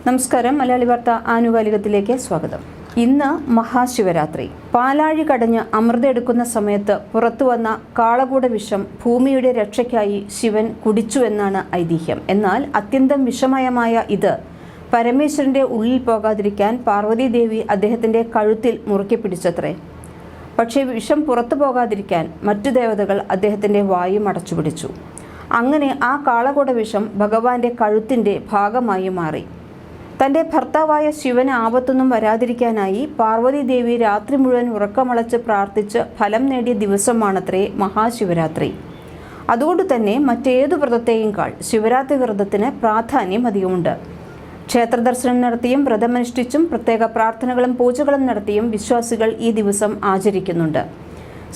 നമസ്കാരം. മലയാളി വാർത്ത ആനുകാലികത്തിലേക്ക് സ്വാഗതം. ഇന്ന് മഹാശിവരാത്രി. പാലാഴി കടഞ്ഞ് അമൃതെടുക്കുന്ന സമയത്ത് പുറത്തുവന്ന കാളകൂട വിഷം ഭൂമിയുടെ രക്ഷയ്ക്കായി ശിവൻ കുടിച്ചുവെന്നാണ് ഐതിഹ്യം. എന്നാൽ അത്യന്തം വിഷമയമായ ഇത് പരമേശ്വരന്റെ ഉള്ളിൽ പോകാതിരിക്കാൻ പാർവതീദേവി അദ്ദേഹത്തിന്റെ കഴുത്തിൽ മുറുക്കി പിടിച്ചത്രേ. പക്ഷേ വിഷം പുറത്തു പോകാതിരിക്കാൻ മറ്റു ദേവതകൾ അദ്ദേഹത്തിന്റെ വായും അടച്ചുപിടിച്ചു. അങ്ങനെ ആ കാളകൂട വിഷം ഭഗവാന്റെ കഴുത്തിന്റെ ഭാഗമായി മാറി. തൻ്റെ ഭർത്താവായ ശിവന് ആപത്തൊന്നും വരാതിരിക്കാനായി പാർവതീദേവി രാത്രി മുഴുവൻ ഉറക്കമളച്ച് പ്രാർത്ഥിച്ച് ഫലം നേടിയ ദിവസമാണത്രേ മഹാശിവരാത്രി. അതുകൊണ്ട് തന്നെ മറ്റേതു വ്രതത്തെയുംകാൾ ശിവരാത്രി വ്രതത്തിന് പ്രാധാന്യം അധികമുണ്ട്. ക്ഷേത്രദർശനം നടത്തിയും വ്രതമനുഷ്ഠിച്ചും പ്രത്യേക പ്രാർത്ഥനകളും പൂജകളും നടത്തിയും വിശ്വാസികൾ ഈ ദിവസം ആചരിക്കുന്നുണ്ട്.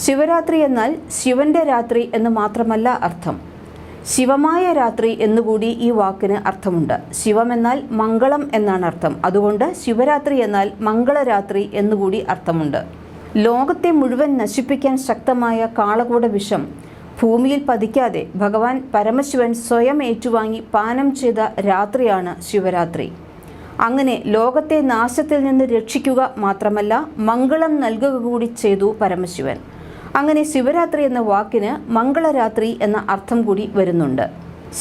ശിവരാത്രി എന്നാൽ ശിവന്റെ രാത്രി എന്ന് മാത്രമല്ല അർത്ഥം, ശിവമായ രാത്രി എന്നുകൂടി ഈ വാക്കിന് അർത്ഥമുണ്ട്. ശിവം എന്നാൽ മംഗളം എന്നാണ് അർത്ഥം. അതുകൊണ്ട് ശിവരാത്രി എന്നാൽ മംഗളരാത്രി എന്നുകൂടി അർത്ഥമുണ്ട്. ലോകത്തെ മുഴുവൻ നശിപ്പിക്കാൻ ശക്തമായ കാളകൂട വിഷം ഭൂമിയിൽ പതിക്കാതെ ഭഗവാൻ പരമശിവൻ സ്വയം ഏറ്റുവാങ്ങി പാനം ചെയ്ത രാത്രിയാണ് ശിവരാത്രി. അങ്ങനെ ലോകത്തെ നാശത്തിൽ നിന്ന് രക്ഷിക്കുക മാത്രമല്ല മംഗളം നൽകുക കൂടി ചെയ്തു പരമശിവൻ. അങ്ങനെ ശിവരാത്രി എന്ന വാക്കിന് മംഗളരാത്രി എന്ന അർത്ഥം കൂടി വരുന്നുണ്ട്.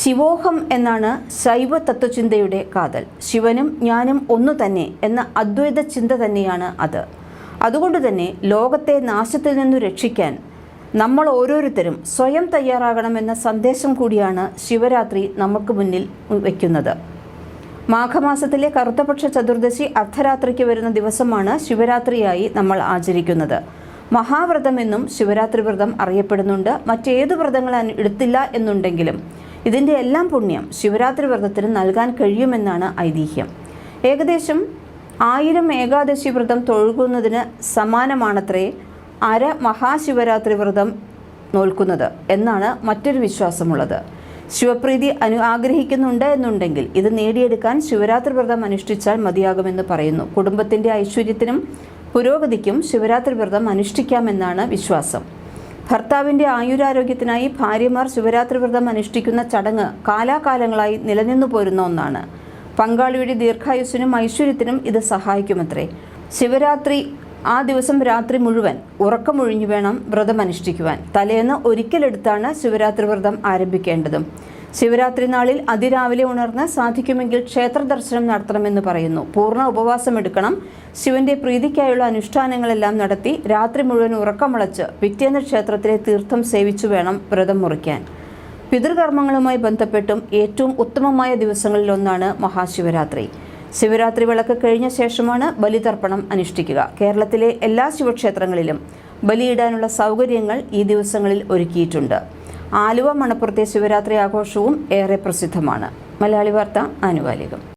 ശിവോഹം എന്നാണ് ശൈവ തത്വചിന്തയുടെ കാതൽ. ശിവനും ഞാനും ഒന്നു തന്നെ എന്ന അദ്വൈത ചിന്ത തന്നെയാണ് അത്. അതുകൊണ്ട് തന്നെ ലോകത്തെ നാശത്തിൽ നിന്നു രക്ഷിക്കാൻ നമ്മൾ ഓരോരുത്തരും സ്വയം തയ്യാറാകണമെന്ന സന്ദേശം കൂടിയാണ് ശിവരാത്രി നമുക്ക് മുന്നിൽ വയ്ക്കുന്നത്. മാഘമാസത്തിലെ കറുത്തപക്ഷ ചതുർദശി അർദ്ധരാത്രിക്ക് വരുന്ന ദിവസമാണ് ശിവരാത്രിയായി നമ്മൾ ആചരിക്കുന്നത്. മഹാവ്രതം എന്നും ശിവരാത്രി വ്രതം അറിയപ്പെടുന്നുണ്ട്. മറ്റേതു വ്രതങ്ങൾ എടുത്തില്ല എന്നുണ്ടെങ്കിലും ഇതിൻ്റെ എല്ലാം പുണ്യം ശിവരാത്രി വ്രതത്തിന് നൽകാൻ കഴിയുമെന്നാണ് ഐതിഹ്യം. ഏകദേശം 1000 ഏകാദശി വ്രതം തൊഴുകുന്നതിന് സമാനമാണത്രേ അര മഹാശിവരാത്രി വ്രതം നോൽക്കുന്നത് എന്നാണ് മറ്റൊരു വിശ്വാസമുള്ളത്. ശിവപ്രീതി ആഗ്രഹിക്കുന്നുണ്ട് എന്നുണ്ടെങ്കിൽ ഇത് നേടിയെടുക്കാൻ ശിവരാത്രി വ്രതം അനുഷ്ഠിച്ചാൽ മതിയാകുമെന്ന് പറയുന്നു. കുടുംബത്തിൻ്റെ ഐശ്വര്യത്തിനും പുരോഗതിക്കും ശിവരാത്രി വ്രതം അനുഷ്ഠിക്കാമെന്നാണ് വിശ്വാസം. ഭർത്താവിൻ്റെ ആയുരാരോഗ്യത്തിനായി ഭാര്യമാർ ശിവരാത്രി വ്രതം അനുഷ്ഠിക്കുന്ന ചടങ്ങ് കാലാകാലങ്ങളായി നിലനിന്നു പോരുന്ന ഒന്നാണ്. പങ്കാളിയുടെ ദീർഘായുസ്സിനും ഐശ്വര്യത്തിനും ഇത് സഹായിക്കുമത്രേ. ശിവരാത്രി ആ ദിവസം രാത്രി മുഴുവൻ ഉറക്കമൊഴിഞ്ഞു വേണം വ്രതം അനുഷ്ഠിക്കുവാൻ. തലേന്ന് ഒരിക്കലെടുത്താണ് ശിവരാത്രി വ്രതം ആരംഭിക്കേണ്ടതും. ശിവരാത്രി നാളിൽ അതിരാവിലെ ഉണർന്ന് സാധിക്കുമെങ്കിൽ ക്ഷേത്ര ദർശനം നടത്തണമെന്ന് പറയുന്നു. പൂർണ്ണ ഉപവാസം എടുക്കണം. ശിവന്റെ പ്രീതിക്കായുള്ള അനുഷ്ഠാനങ്ങളെല്ലാം നടത്തി രാത്രി മുഴുവൻ ഉറക്കമളച്ച് പിറ്റേന്ന് ക്ഷേത്രത്തിലെ തീർത്ഥം സേവിച്ചു വേണം വ്രതം മുറിക്കാൻ. പിതൃകർമ്മങ്ങളുമായി ബന്ധപ്പെട്ടും ഏറ്റവും ഉത്തമമായ ദിവസങ്ങളിലൊന്നാണ് മഹാശിവരാത്രി. ശിവരാത്രി വിളക്ക് കഴിഞ്ഞ ശേഷമാണ് ബലിതർപ്പണം അനുഷ്ഠിക്കുക. കേരളത്തിലെ എല്ലാ ശിവക്ഷേത്രങ്ങളിലും ബലിയിടാനുള്ള സൗകര്യങ്ങൾ ഈ ദിവസങ്ങളിൽ ഒരുക്കിയിട്ടുണ്ട്. ആലുവ മണപ്പുറത്തെ ശിവരാത്രി ആഘോഷവും ഏറെ പ്രസിദ്ധമാണ്. മലയാളി വാർത്ത ആനുകാലികം.